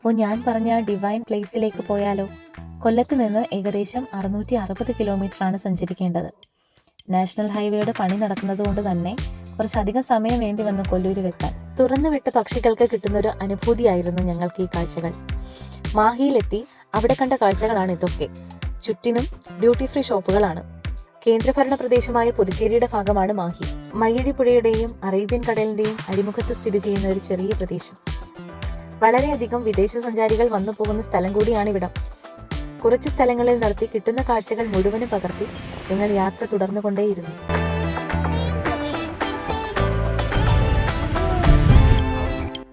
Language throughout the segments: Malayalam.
അപ്പോൾ ഞാൻ പറഞ്ഞ ഡിവൈൻ പ്ലേസിലേക്ക് പോയാലോ? കൊല്ലത്ത് നിന്ന് ഏകദേശം 660 കിലോമീറ്ററാണ് സഞ്ചരിക്കേണ്ടത്. നാഷണൽ ഹൈവേയുടെ പണി നടക്കുന്നതുകൊണ്ട് തന്നെ കുറച്ചധികം സമയം വേണ്ടി വന്നു കൊല്ലൂരിലെത്താൻ. തുറന്നുവിട്ട പക്ഷികൾക്ക് കിട്ടുന്നൊരു അനുഭൂതിയായിരുന്നു ഞങ്ങൾക്ക് ഈ കാഴ്ചകൾ. മാഹിയിലെത്തി അവിടെ കണ്ട കാഴ്ചകളാണ് ഇതൊക്കെ. ചുറ്റിനും ഡ്യൂട്ടി ഫ്രീ ഷോപ്പുകളാണ്. കേന്ദ്രഭരണ പ്രദേശമായ പുതുച്ചേരിയുടെ ഭാഗമാണ് മാഹി. മയ്യഴി പുഴയുടെയും അറേബ്യൻ കടലിന്റെയും അടിമുഖത്ത് സ്ഥിതി ചെയ്യുന്ന ഒരു ചെറിയ പ്രദേശം. വളരെയധികം വിദേശ സഞ്ചാരികൾ വന്നു പോകുന്ന സ്ഥലം കൂടിയാണ് ഇവിടം. കുറച്ച് സ്ഥലങ്ങളിൽ നിർത്തി കിട്ടുന്ന കാഴ്ചകൾ മുഴുവനും പകർത്തി ഞങ്ങൾ യാത്ര തുടർന്നുകൊണ്ടേയിരുന്നു.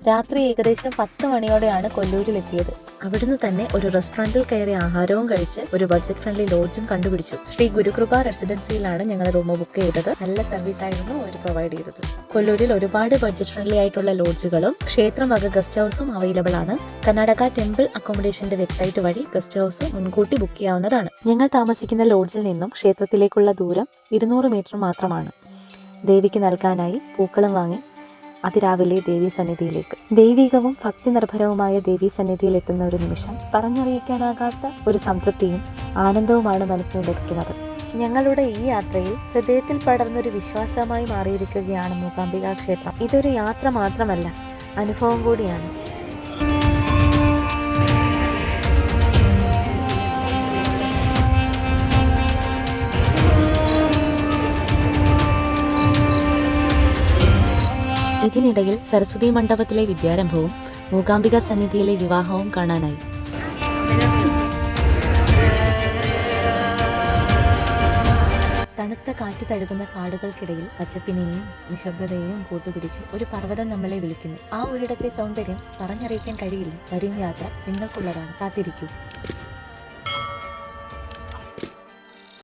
രാത്രി ഏകദേശം 10 മണിയോടെയാണ് കൊല്ലൂരിലെത്തിയത്. അവിടുന്ന് തന്നെ ഒരു റെസ്റ്റോറന്റിൽ കയറി ആഹാരവും കഴിച്ച് ഒരു ബഡ്ജറ്റ് ഫ്രണ്ട്ലി ലോഡ്ജും കണ്ടുപിടിച്ചു. ശ്രീ ഗുരുകൃപ റെസിഡൻസിയിലാണ് ഞങ്ങൾ റൂം ബുക്ക് ചെയ്തത്. നല്ല സർവീസ് ആയിരുന്നു അവർ പ്രൊവൈഡ് ചെയ്തത്. കൊല്ലൂരിൽ ഒരുപാട് ബഡ്ജറ്റ് ഫ്രണ്ട്ലി ആയിട്ടുള്ള ലോഡ്ജുകളും ക്ഷേത്രം വക ഗസ്റ്റ് ഹൗസും അവൈലബിൾ ആണ്. കർണാടക ടെമ്പിൾ അക്കോമഡേഷന്റെ വെബ്സൈറ്റ് വഴി ഗസ്റ്റ് ഹൗസ് മുൻകൂട്ടി ബുക്ക് ചെയ്യാവുന്നതാണ്. ഞങ്ങൾ താമസിക്കുന്ന ലോഡ്ജിൽ നിന്നും ക്ഷേത്രത്തിലേക്കുള്ള ദൂരം 200 മീറ്റർ മാത്രമാണ്. ദേവിക്ക് നൽകാനായി പൂക്കളം വാങ്ങി അതിരാവിലെ ദേവീ സന്നിധിയിലേക്ക്. ദൈവികവും ഭക്തി നിർഭരവുമായ ദേവീ സന്നിധിയിൽ എത്തുന്ന ഒരു നിമിഷം പറഞ്ഞറിയിക്കാനാകാത്ത ഒരു സംതൃപ്തിയും ആനന്ദവുമാണ് മനസ്സിന് ലഭിക്കുന്നത്. ഞങ്ങളുടെ ഈ യാത്രയിൽ ഹൃദയത്തിൽ പടർന്നൊരു വിശ്വാസമായി മാറിയിരിക്കുകയാണ് മൂകാംബിക ക്ഷേത്രം. ഇതൊരു യാത്ര മാത്രമല്ല, അനുഭവം കൂടിയാണ്. ഇതിനിടയിൽ സരസ്വതി മണ്ഡപത്തിലെ വിദ്യാരംഭവും മൂകാംബിക സന്നിധിയിലെ വിവാഹവും കാണാനായി. തണുത്ത കാറ്റ് തഴുകുന്ന കാടുകൾക്കിടയിൽ പച്ചപ്പിനെയും നിശബ്ദതയെയും കൂട്ടുപിടിച്ച് ഒരു പർവ്വതം നമ്മളെ വിളിക്കുന്നു. ആ ഒരിടത്തെ സൗന്ദര്യം പറഞ്ഞറിയിക്കാൻ കഴിയില്ല. വരും യാത്ര നിങ്ങൾക്കുള്ളതാണ്. കാത്തിരിക്കൂ.